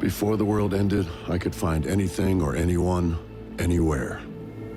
Before the world ended, I could find anything or anyone, anywhere.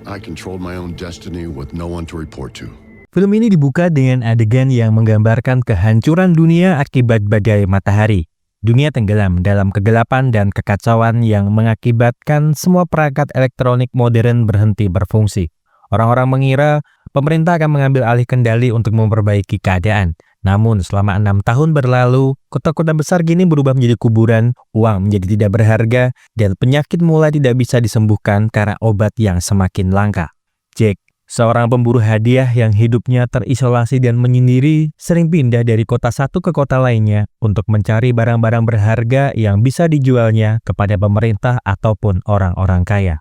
I controlled my own destiny with no one to report to. Film ini dibuka dengan adegan yang menggambarkan kehancuran dunia akibat badai matahari. Dunia tenggelam dalam kegelapan dan kekacauan yang mengakibatkan semua perangkat elektronik modern berhenti berfungsi. Orang-orang mengira pemerintah akan mengambil alih kendali untuk memperbaiki keadaan. Namun selama 6 tahun berlalu, kota-kota besar kini berubah menjadi kuburan, uang menjadi tidak berharga, dan penyakit mulai tidak bisa disembuhkan karena obat yang semakin langka. Jack, seorang pemburu hadiah yang hidupnya terisolasi dan menyendiri, sering pindah dari kota satu ke kota lainnya untuk mencari barang-barang berharga yang bisa dijualnya kepada pemerintah ataupun orang-orang kaya.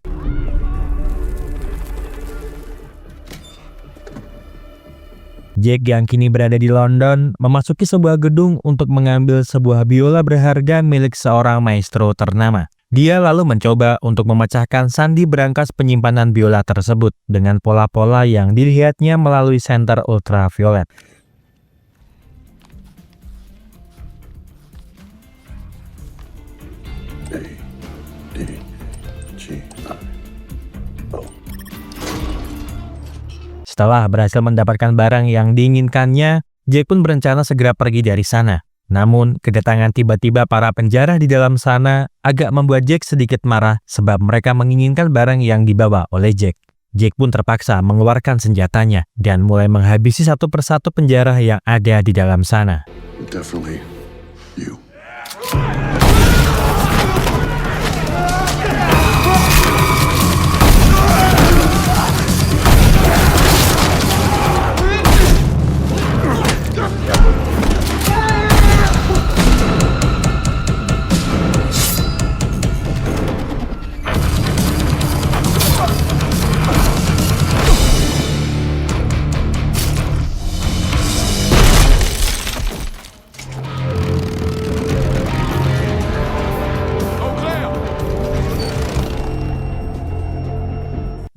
Jack yang kini berada di London memasuki sebuah gedung untuk mengambil sebuah biola berharga milik seorang maestro ternama. Dia lalu mencoba untuk memecahkan sandi berangkas penyimpanan biola tersebut dengan pola-pola yang dilihatnya melalui senter ultraviolet. Setelah berhasil mendapatkan barang yang diinginkannya, Jack pun berencana segera pergi dari sana. Namun, kedatangan tiba-tiba para penjara di dalam sana agak membuat Jack sedikit marah sebab mereka menginginkan barang yang dibawa oleh Jack. Jack pun terpaksa mengeluarkan senjatanya dan mulai menghabisi satu persatu penjara yang ada di dalam sana. Definitely you.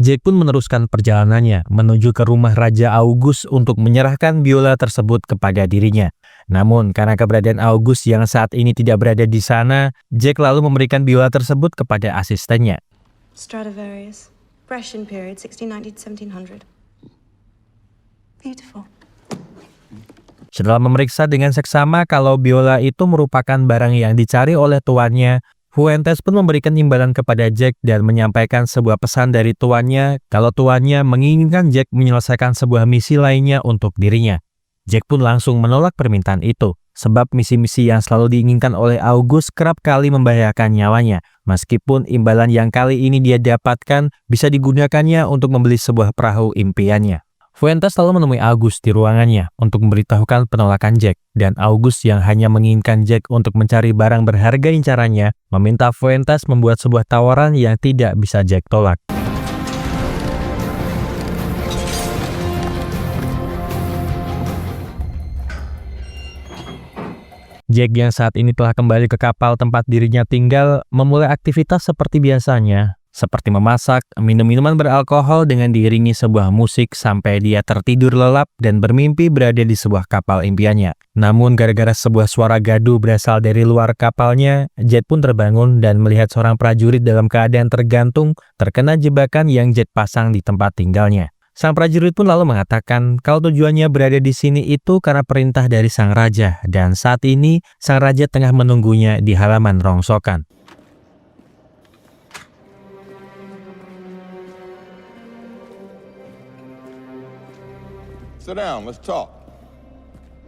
Jack pun meneruskan perjalanannya menuju ke rumah Raja August untuk menyerahkan biola tersebut kepada dirinya. Namun, karena keberadaan August yang saat ini tidak berada di sana, Jack lalu memberikan biola tersebut kepada asistennya. Stradivarius, Brescian period, 1690 to 1700. Beautiful. Setelah memeriksa dengan seksama kalau biola itu merupakan barang yang dicari oleh tuannya, Fuentes pun memberikan imbalan kepada Jack dan menyampaikan sebuah pesan dari tuannya kalau tuannya menginginkan Jack menyelesaikan sebuah misi lainnya untuk dirinya. Jack pun langsung menolak permintaan itu, sebab misi-misi yang selalu diinginkan oleh August kerap kali membahayakan nyawanya, meskipun imbalan yang kali ini dia dapatkan bisa digunakannya untuk membeli sebuah perahu impiannya. Fuentes lalu menemui August di ruangannya untuk memberitahukan penolakan Jack, dan August yang hanya menginginkan Jack untuk mencari barang berharga incarannya, meminta Fuentes membuat sebuah tawaran yang tidak bisa Jack tolak. Jack yang saat ini telah kembali ke kapal tempat dirinya tinggal, memulai aktivitas seperti biasanya, seperti memasak, minum minuman beralkohol dengan diiringi sebuah musik sampai dia tertidur lelap dan bermimpi berada di sebuah kapal impiannya. Namun gara-gara sebuah suara gaduh berasal dari luar kapalnya, Jack pun terbangun dan melihat seorang prajurit dalam keadaan tergantung terkena jebakan yang Jack pasang di tempat tinggalnya. Sang prajurit pun lalu mengatakan kalau tujuannya berada di sini itu karena perintah dari sang raja, dan saat ini sang raja tengah menunggunya di halaman rongsokan. Sit down, let's talk.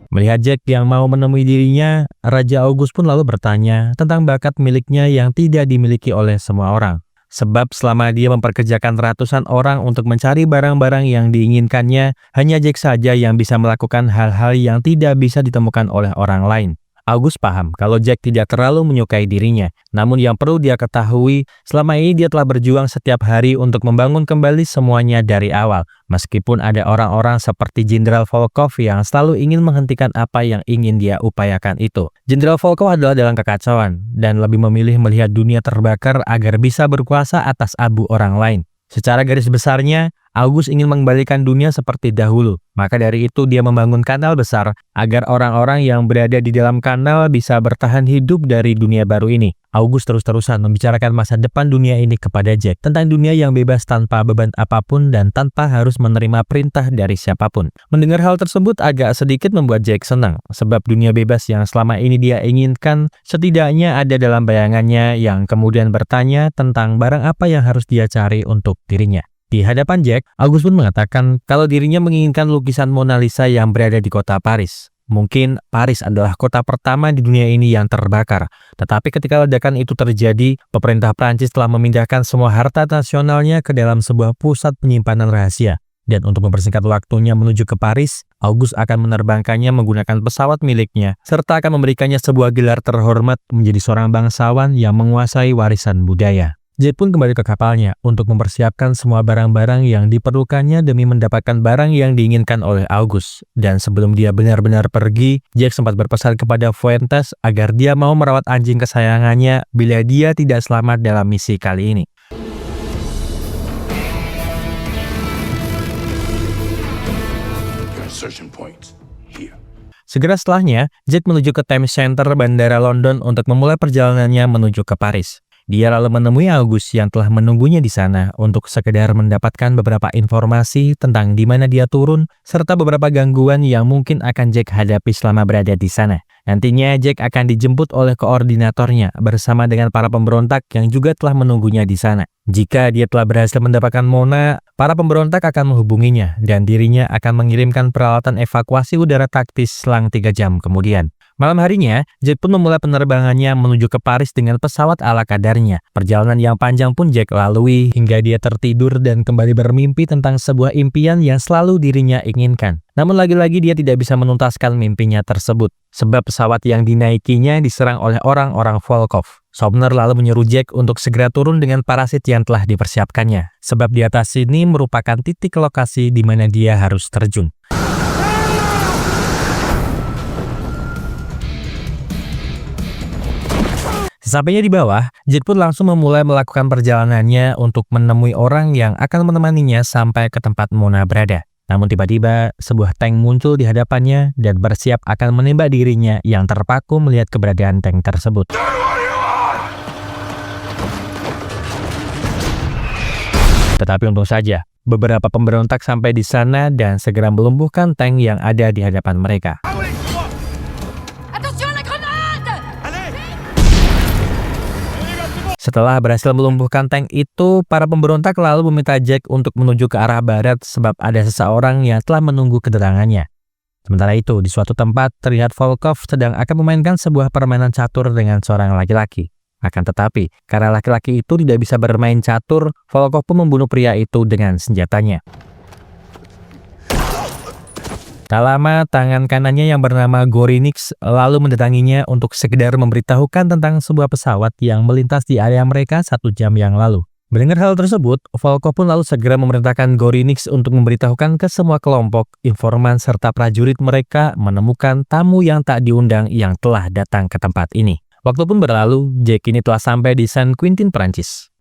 Melihat Jack yang mau menemui dirinya, Raja August pun lalu bertanya tentang bakat miliknya yang tidak dimiliki oleh semua orang. Sebab selama dia memperkerjakan ratusan orang untuk mencari barang-barang yang diinginkannya, hanya Jack saja yang bisa melakukan hal-hal yang tidak bisa ditemukan oleh orang lain. August paham kalau Jack tidak terlalu menyukai dirinya, namun yang perlu dia ketahui, selama ini dia telah berjuang setiap hari untuk membangun kembali semuanya dari awal, meskipun ada orang-orang seperti Jenderal Volkov yang selalu ingin menghentikan apa yang ingin dia upayakan itu. Jenderal Volkov adalah dalam kekacauan, dan lebih memilih melihat dunia terbakar agar bisa berkuasa atas abu orang lain. Secara garis besarnya, August ingin mengembalikan dunia seperti dahulu. Maka dari itu dia membangun kanal besar agar orang-orang yang berada di dalam kanal bisa bertahan hidup dari dunia baru ini. August terus-terusan membicarakan masa depan dunia ini kepada Jack tentang dunia yang bebas tanpa beban apapun dan tanpa harus menerima perintah dari siapapun. Mendengar hal tersebut agak sedikit membuat Jack senang, sebab dunia bebas yang selama ini dia inginkan setidaknya ada dalam bayangannya yang kemudian bertanya tentang barang apa yang harus dia cari untuk dirinya. Di hadapan Jack, August pun mengatakan kalau dirinya menginginkan lukisan Mona Lisa yang berada di kota Paris. Mungkin Paris adalah kota pertama di dunia ini yang terbakar. Tetapi ketika ledakan itu terjadi, pemerintah Prancis telah memindahkan semua harta nasionalnya ke dalam sebuah pusat penyimpanan rahasia. Dan untuk mempersingkat waktunya menuju ke Paris, August akan menerbangkannya menggunakan pesawat miliknya, serta akan memberikannya sebuah gelar terhormat menjadi seorang bangsawan yang menguasai warisan budaya. Jack pun kembali ke kapalnya untuk mempersiapkan semua barang-barang yang diperlukannya demi mendapatkan barang yang diinginkan oleh August. Dan sebelum dia benar-benar pergi, Jack sempat berpesan kepada Fuentes agar dia mau merawat anjing kesayangannya bila dia tidak selamat dalam misi kali ini. Segera setelahnya, Jack menuju ke Thames Center Bandara London untuk memulai perjalanannya menuju ke Paris. Dia lalu menemui August yang telah menunggunya di sana untuk sekedar mendapatkan beberapa informasi tentang di mana dia turun serta beberapa gangguan yang mungkin akan Jack hadapi selama berada di sana. Nantinya Jack akan dijemput oleh koordinatornya bersama dengan para pemberontak yang juga telah menunggunya di sana. Jika dia telah berhasil mendapatkan Mona, para pemberontak akan menghubunginya dan dirinya akan mengirimkan peralatan evakuasi udara taktis selang 3 jam kemudian. Malam harinya, Jack pun memulai penerbangannya menuju ke Paris dengan pesawat ala kadarnya. Perjalanan yang panjang pun Jack lalui hingga dia tertidur dan kembali bermimpi tentang sebuah impian yang selalu dirinya inginkan. Namun lagi-lagi dia tidak bisa menuntaskan mimpinya tersebut, sebab pesawat yang dinaikinya diserang oleh orang-orang Volkov. Sumner lalu menyuruh Jack untuk segera turun dengan parasit yang telah dipersiapkannya, sebab di atas sini merupakan titik lokasi di mana dia harus terjun. Sesampainya di bawah, Jack pun langsung memulai melakukan perjalanannya untuk menemui orang yang akan menemaninya sampai ke tempat Mona berada. Namun tiba-tiba, sebuah tank muncul di hadapannya dan bersiap akan menembak dirinya yang terpaku melihat keberadaan tank tersebut. Tetapi untung saja, beberapa pemberontak sampai di sana dan segera melumpuhkan tank yang ada di hadapan mereka. Setelah berhasil melumpuhkan tank itu, para pemberontak lalu meminta Jack untuk menuju ke arah barat sebab ada seseorang yang telah menunggu kedatangannya. Sementara itu, di suatu tempat terlihat Volkov sedang akan memainkan sebuah permainan catur dengan seorang laki-laki. Akan tetapi, karena laki-laki itu tidak bisa bermain catur, Volkov pun membunuh pria itu dengan senjatanya. Tak lama, tangan kanannya yang bernama Gorinix lalu mendatanginya untuk sekedar memberitahukan tentang sebuah pesawat yang melintas di area mereka 1 jam yang lalu. Mendengar hal tersebut, Volkov pun lalu segera memerintahkan Gorinix untuk memberitahukan ke semua kelompok, informan serta prajurit mereka menemukan tamu yang tak diundang yang telah datang ke tempat ini. Waktu pun berlalu, Jack ini telah sampai di Saint Quentin, Prancis.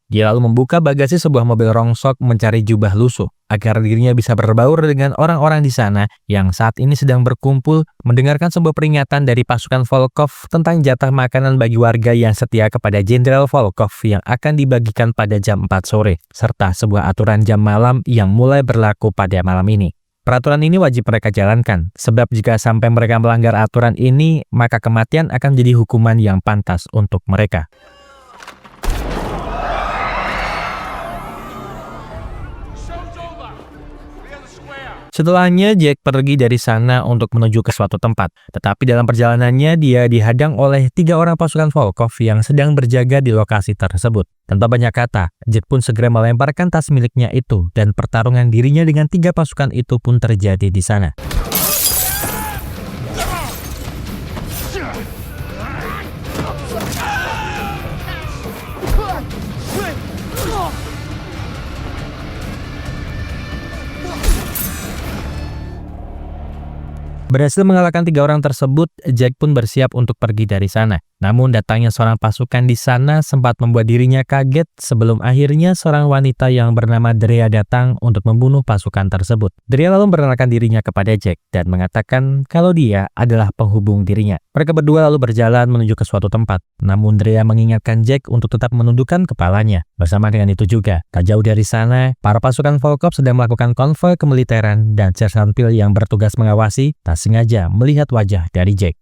Dia lalu membuka bagasi sebuah mobil rongsok mencari jubah lusuh agar dirinya bisa berbaur dengan orang-orang di sana yang saat ini sedang berkumpul mendengarkan sebuah peringatan dari pasukan Volkov tentang jatah makanan bagi warga yang setia kepada Jenderal Volkov yang akan dibagikan pada jam 4 sore, serta sebuah aturan jam malam yang mulai berlaku pada malam ini. Peraturan ini wajib mereka jalankan, sebab jika sampai mereka melanggar aturan ini, maka kematian akan menjadi hukuman yang pantas untuk mereka. Setelahnya, Jack pergi dari sana untuk menuju ke suatu tempat. Tetapi dalam perjalanannya, dia dihadang oleh 3 orang pasukan Volkov yang sedang berjaga di lokasi tersebut. Tanpa banyak kata, Jack pun segera melemparkan tas miliknya itu, dan pertarungan dirinya dengan 3 pasukan itu pun terjadi di sana. Berhasil mengalahkan 3 orang tersebut, Jack pun bersiap untuk pergi dari sana. Namun datangnya seorang pasukan di sana sempat membuat dirinya kaget sebelum akhirnya seorang wanita yang bernama Drea datang untuk membunuh pasukan tersebut. Drea lalu memperkenalkan dirinya kepada Jack dan mengatakan kalau dia adalah penghubung dirinya. Mereka berdua lalu berjalan menuju ke suatu tempat. Namun Drea mengingatkan Jack untuk tetap menundukkan kepalanya. Bersama dengan itu juga, tak jauh dari sana, para pasukan Volkov sedang melakukan konvoi kemiliteran dan Sersan Pil yang bertugas mengawasi tak sengaja melihat wajah dari Jack.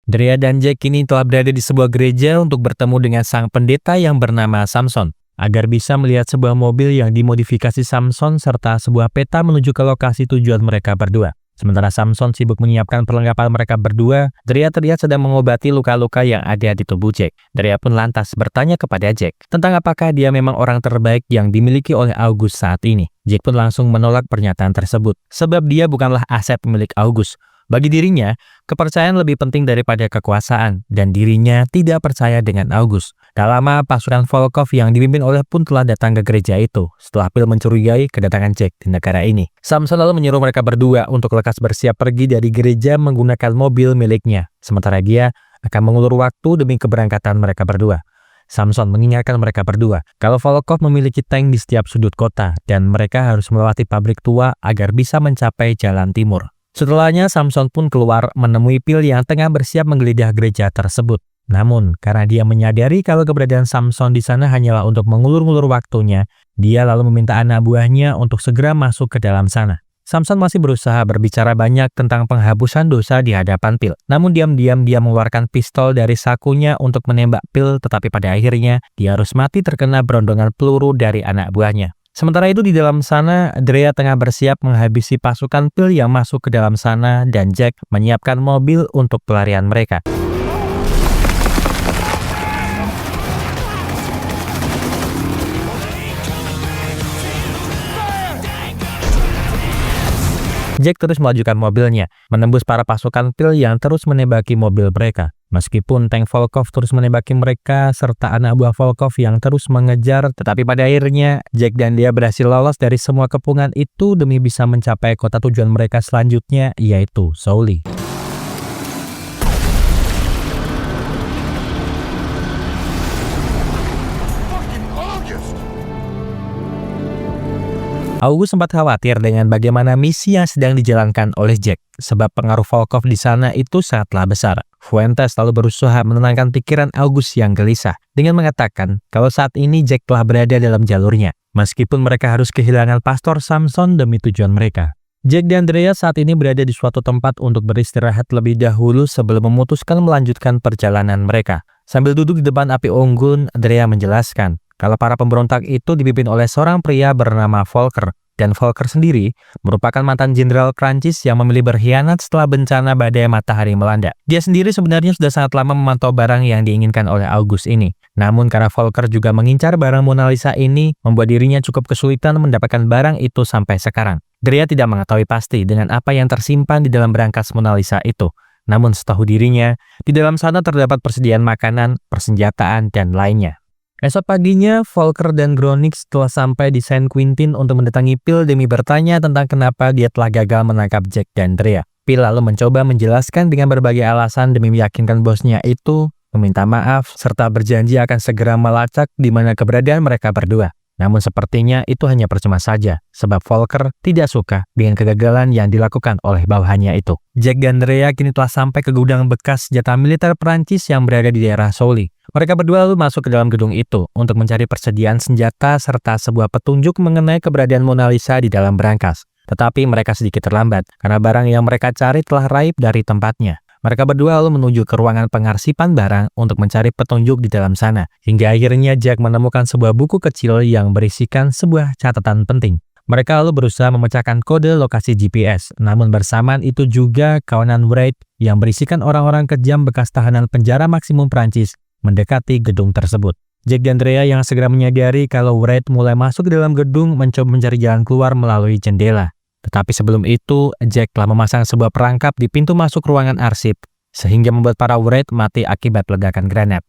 Drea dan Jack kini telah berada di sebuah gereja untuk bertemu dengan sang pendeta yang bernama Samson, agar bisa melihat sebuah mobil yang dimodifikasi Samson serta sebuah peta menuju ke lokasi tujuan mereka berdua. Sementara Samson sibuk menyiapkan perlengkapan mereka berdua, Drea terlihat sedang mengobati luka-luka yang ada di tubuh Jack. Drea pun lantas bertanya kepada Jack tentang apakah dia memang orang terbaik yang dimiliki oleh August saat ini. Jack pun langsung menolak pernyataan tersebut, sebab dia bukanlah aset milik August. Bagi dirinya, kepercayaan lebih penting daripada kekuasaan, dan dirinya tidak percaya dengan August. Tak lama, pasukan Volkov yang dipimpin oleh pun telah datang ke gereja itu, setelah Pil mencurigai kedatangan Jack di negara ini. Samson lalu menyuruh mereka berdua untuk lekas bersiap pergi dari gereja menggunakan mobil miliknya, sementara dia akan mengulur waktu demi keberangkatan mereka berdua. Samson mengingatkan mereka berdua kalau Volkov memiliki tank di setiap sudut kota, dan mereka harus melewati pabrik tua agar bisa mencapai jalan timur. Setelahnya, Samson pun keluar menemui Pil yang tengah bersiap menggeledah gereja tersebut. Namun, karena dia menyadari kalau keberadaan Samson di sana hanyalah untuk mengulur-ngulur waktunya, dia lalu meminta anak buahnya untuk segera masuk ke dalam sana. Samson masih berusaha berbicara banyak tentang penghapusan dosa di hadapan Pil. Namun diam-diam dia mengeluarkan pistol dari sakunya untuk menembak Pil, tetapi pada akhirnya dia harus mati terkena berondongan peluru dari anak buahnya. Sementara itu di dalam sana, Drea tengah bersiap menghabisi pasukan Pil yang masuk ke dalam sana dan Jack menyiapkan mobil untuk pelarian mereka. Jack terus melajukan mobilnya, menembus para pasukan Pil yang terus menembaki mobil mereka. Meskipun tank Volkov terus menembaki mereka serta anak buah Volkov yang terus mengejar, tetapi pada akhirnya Jack dan dia berhasil lolos dari semua kepungan itu demi bisa mencapai kota tujuan mereka selanjutnya, yaitu Souli. August sempat khawatir dengan bagaimana misi yang sedang dijalankan oleh Jack, sebab pengaruh Volkov di sana itu sangatlah besar. Fuentes lalu berusaha menenangkan pikiran August yang gelisah, dengan mengatakan kalau saat ini Jack telah berada dalam jalurnya, meskipun mereka harus kehilangan Pastor Samson demi tujuan mereka. Jack dan Drea saat ini berada di suatu tempat untuk beristirahat lebih dahulu sebelum memutuskan melanjutkan perjalanan mereka. Sambil duduk di depan api unggun, Drea menjelaskan kalau para pemberontak itu dipimpin oleh seorang pria bernama Volker, dan Volker sendiri merupakan mantan jenderal Prancis yang memilih berkhianat setelah bencana badai matahari melanda. Dia sendiri sebenarnya sudah sangat lama memantau barang yang diinginkan oleh August ini. Namun karena Volker juga mengincar barang Mona Lisa ini, membuat dirinya cukup kesulitan mendapatkan barang itu sampai sekarang. Drea tidak mengetahui pasti dengan apa yang tersimpan di dalam berangkas Mona Lisa itu. Namun setahu dirinya, di dalam sana terdapat persediaan makanan, persenjataan, dan lainnya. Esok paginya, Volker dan Gronix telah sampai di Saint Quentin untuk mendatangi Pil demi bertanya tentang kenapa dia telah gagal menangkap Jack dan Drea. Pil lalu mencoba menjelaskan dengan berbagai alasan demi meyakinkan bosnya itu meminta maaf serta berjanji akan segera melacak di mana keberadaan mereka berdua. Namun sepertinya itu hanya percuma saja, sebab Volker tidak suka dengan kegagalan yang dilakukan oleh bawahannya itu. Jack dan Drea kini telah sampai ke gudang bekas senjata militer Prancis yang berada di daerah Souli. Mereka berdua lalu masuk ke dalam gedung itu untuk mencari persediaan senjata serta sebuah petunjuk mengenai keberadaan Mona Lisa di dalam berangkas. Tetapi mereka sedikit terlambat karena barang yang mereka cari telah raib dari tempatnya. Mereka berdua lalu menuju ke ruangan pengarsipan barang untuk mencari petunjuk di dalam sana. Hingga akhirnya Jack menemukan sebuah buku kecil yang berisikan sebuah catatan penting. Mereka lalu berusaha memecahkan kode lokasi GPS, namun bersamaan itu juga kawanan Wright yang berisikan orang-orang kejam bekas tahanan penjara maksimum Prancis mendekati gedung tersebut. Jack dan Drea yang segera menyadari kalau Wright mulai masuk ke dalam gedung mencoba mencari jalan keluar melalui jendela. Tetapi sebelum itu, Jack telah memasang sebuah perangkap di pintu masuk ruangan arsip, sehingga membuat para Wright mati akibat ledakan granat.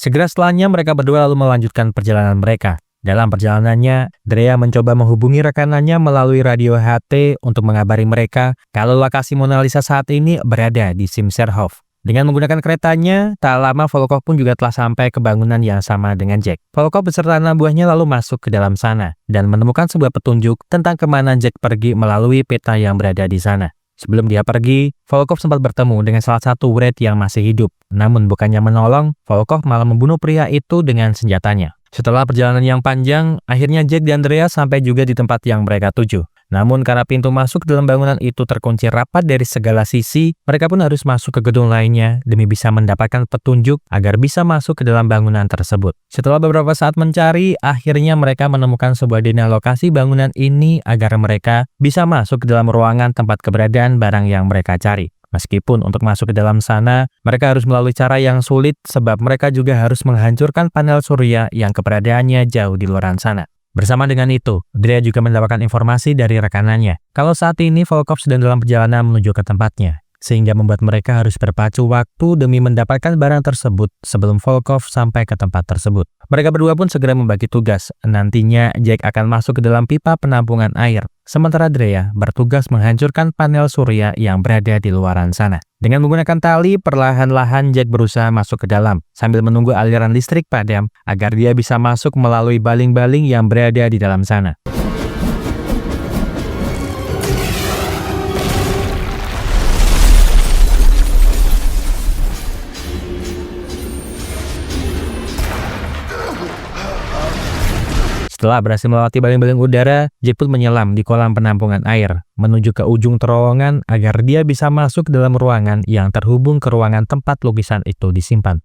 Segera setelahnya mereka berdua lalu melanjutkan perjalanan mereka. Dalam perjalanannya, Drea mencoba menghubungi rekanannya melalui radio HT untuk mengabari mereka kalau lokasi Mona Lisa saat ini berada di Simserhof. Dengan menggunakan keretanya, tak lama Volkov pun juga telah sampai ke bangunan yang sama dengan Jack. Volkov beserta anak buahnya lalu masuk ke dalam sana dan menemukan sebuah petunjuk tentang kemana Jack pergi melalui peta yang berada di sana. Sebelum dia pergi, Volkov sempat bertemu dengan salah satu Wraith yang masih hidup. Namun bukannya menolong, Volkov malah membunuh pria itu dengan senjatanya. Setelah perjalanan yang panjang, akhirnya Jack dan Drea sampai juga di tempat yang mereka tuju. Namun karena pintu masuk dalam bangunan itu terkunci rapat dari segala sisi, mereka pun harus masuk ke gedung lainnya demi bisa mendapatkan petunjuk agar bisa masuk ke dalam bangunan tersebut. Setelah beberapa saat mencari, akhirnya mereka menemukan sebuah denah lokasi bangunan ini agar mereka bisa masuk ke dalam ruangan tempat keberadaan barang yang mereka cari. Meskipun untuk masuk ke dalam sana, mereka harus melalui cara yang sulit sebab mereka juga harus menghancurkan panel surya yang keberadaannya jauh di luar sana. Bersama dengan itu, Drea juga mendapatkan informasi dari rekanannya kalau saat ini Volkov sedang dalam perjalanan menuju ke tempatnya, sehingga membuat mereka harus berpacu waktu demi mendapatkan barang tersebut sebelum Volkov sampai ke tempat tersebut. Mereka berdua pun segera membagi tugas. Nantinya Jack akan masuk ke dalam pipa penampungan air, sementara Drea bertugas menghancurkan panel surya yang berada di luaran sana. Dengan menggunakan tali, perlahan-lahan Jack berusaha masuk ke dalam, sambil menunggu aliran listrik padam agar dia bisa masuk melalui baling-baling yang berada di dalam sana. Setelah berhasil melewati baling-baling udara, Jack pun menyelam di kolam penampungan air, menuju ke ujung terowongan agar dia bisa masuk ke dalam ruangan yang terhubung ke ruangan tempat lukisan itu disimpan.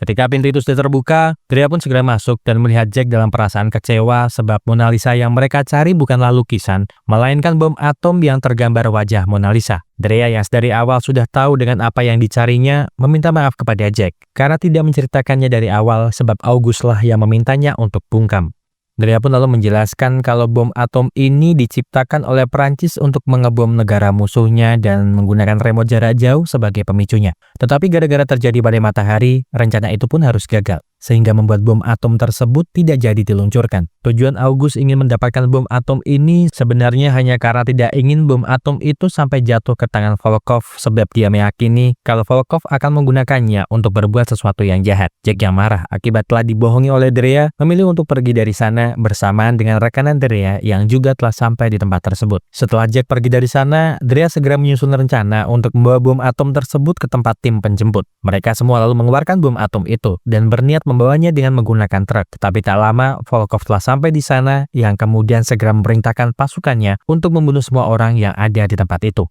Ketika pintu itu sudah terbuka, Drea pun segera masuk dan melihat Jack dalam perasaan kecewa sebab Mona Lisa yang mereka cari bukanlah lukisan, melainkan bom atom yang tergambar wajah Mona Lisa. Drea yang dari awal sudah tahu dengan apa yang dicarinya, meminta maaf kepada Jack karena tidak menceritakannya dari awal sebab August lah yang memintanya untuk bungkam. Drea pun lalu menjelaskan kalau bom atom ini diciptakan oleh Perancis untuk mengebom negara musuhnya dan menggunakan remote jarak jauh sebagai pemicunya. Tetapi gara-gara terjadi badai matahari, rencana itu pun harus gagal, sehingga membuat bom atom tersebut tidak jadi diluncurkan. Tujuan August ingin mendapatkan bom atom ini sebenarnya hanya karena tidak ingin bom atom itu sampai jatuh ke tangan Volkov sebab dia meyakini kalau Volkov akan menggunakannya untuk berbuat sesuatu yang jahat. Jack yang marah akibat telah dibohongi oleh Drea memilih untuk pergi dari sana bersamaan dengan rekanan Drea yang juga telah sampai di tempat tersebut. Setelah Jack pergi dari sana, Drea segera menyusun rencana untuk membawa bom atom tersebut ke tempat tim penjemput. Mereka semua lalu mengeluarkan bom atom itu dan berniat membawanya dengan menggunakan truk. Tetapi tak lama, Volkov telah sampai di sana yang kemudian segera memerintahkan pasukannya untuk membunuh semua orang yang ada di tempat itu.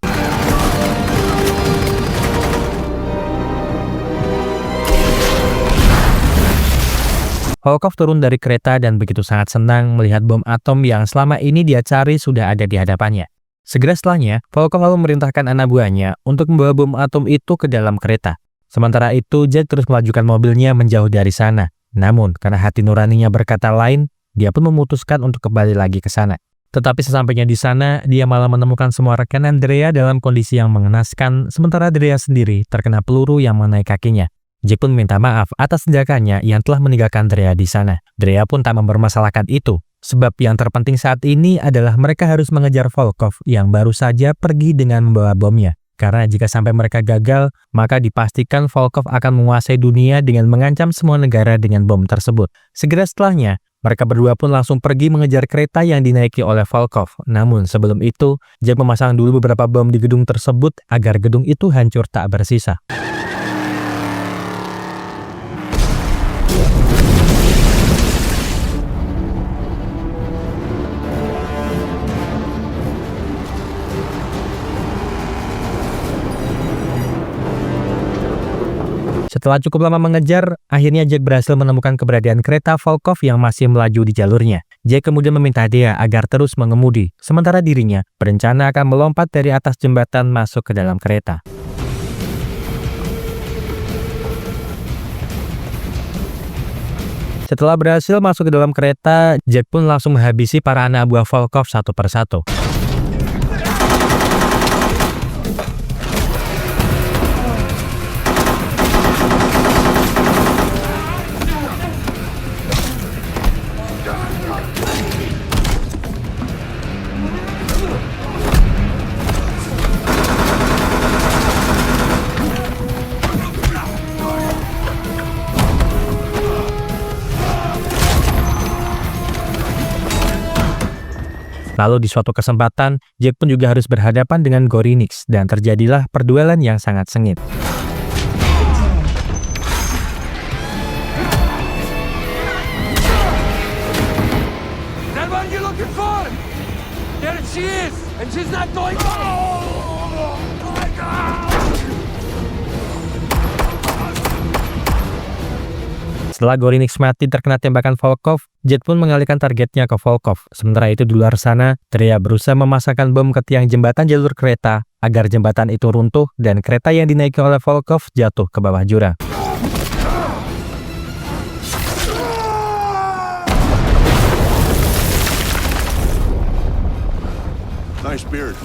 Volkov turun dari kereta dan begitu sangat senang melihat bom atom yang selama ini dia cari sudah ada di hadapannya. Segera setelahnya, Volkov lalu memerintahkan anak buahnya untuk membawa bom atom itu ke dalam kereta. Sementara itu, Jack terus melajukan mobilnya menjauh dari sana. Namun, karena hati nuraninya berkata lain, dia pun memutuskan untuk kembali lagi ke sana. Tetapi sesampainya di sana, dia malah menemukan semua rekanan Drea dalam kondisi yang mengenaskan, sementara Drea sendiri terkena peluru yang mengenai kakinya. Jack pun minta maaf atas tindakannya yang telah meninggalkan Drea di sana. Drea pun tak mempermasalahkan itu, sebab yang terpenting saat ini adalah mereka harus mengejar Volkov yang baru saja pergi dengan membawa bomnya. Karena jika sampai mereka gagal, maka dipastikan Volkov akan menguasai dunia dengan mengancam semua negara dengan bom tersebut. Segera setelahnya, mereka berdua pun langsung pergi mengejar kereta yang dinaiki oleh Volkov. Namun sebelum itu, Jack memasang dulu beberapa bom di gedung tersebut agar gedung itu hancur tak bersisa. Setelah cukup lama mengejar, akhirnya Jack berhasil menemukan keberadaan kereta Volkov yang masih melaju di jalurnya. Jack kemudian meminta dia agar terus mengemudi, sementara dirinya berencana akan melompat dari atas jembatan masuk ke dalam kereta. Setelah berhasil masuk ke dalam kereta, Jack pun langsung menghabisi para anak buah Volkov satu persatu. Lalu di suatu kesempatan, Jack pun juga harus berhadapan dengan Gorinix dan terjadilah perduelan yang sangat sengit. That one you're looking for? There she is, and she's not going. Oh my God! Setelah Gorinix mati terkena tembakan Volkov, Jet pun mengalihkan targetnya ke Volkov. Sementara itu di luar sana, Drea berusaha memasakkan bom ke tiang jembatan jalur kereta agar jembatan itu runtuh dan kereta yang dinaiki oleh Volkov jatuh ke bawah jurang. Nice beard.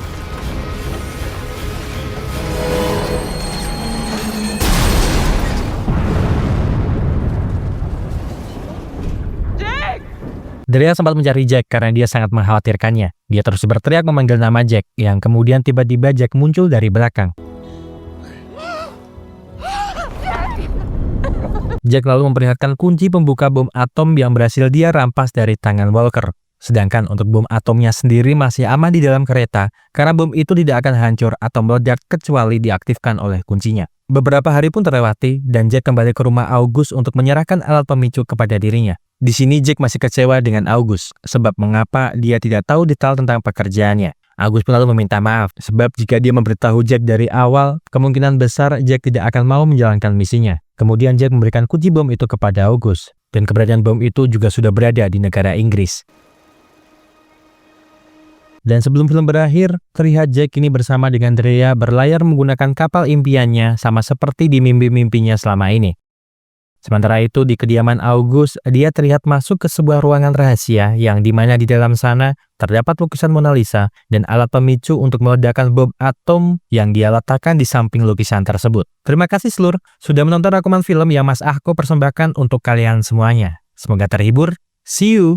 Drea sempat mencari Jack karena dia sangat mengkhawatirkannya. Dia terus berteriak memanggil nama Jack, yang kemudian tiba-tiba Jack muncul dari belakang. Jack lalu memperlihatkan kunci pembuka bom atom yang berhasil dia rampas dari tangan Walker. Sedangkan untuk bom atomnya sendiri masih aman di dalam kereta, karena bom itu tidak akan hancur atau meledak kecuali diaktifkan oleh kuncinya. Beberapa hari pun terlewati, dan Jack kembali ke rumah August untuk menyerahkan alat pemicu kepada dirinya. Di sini Jack masih kecewa dengan August, sebab mengapa dia tidak tahu detail tentang pekerjaannya. August pun lalu meminta maaf, sebab jika dia memberitahu Jack dari awal, kemungkinan besar Jack tidak akan mau menjalankan misinya. Kemudian Jack memberikan kunci bom itu kepada August, dan keberadaan bom itu juga sudah berada di negara Inggris. Dan sebelum film berakhir, terlihat Jack ini bersama dengan Drea berlayar menggunakan kapal impiannya sama seperti di mimpi-mimpinya selama ini. Sementara itu di kediaman August, dia terlihat masuk ke sebuah ruangan rahasia yang dimana di dalam sana terdapat lukisan Mona Lisa dan alat pemicu untuk meledakkan bom atom yang dia letakkan di samping lukisan tersebut. Terima kasih seluruh sudah menonton rangkuman film yang Mas Ahko persembahkan untuk kalian semuanya. Semoga terhibur. See you!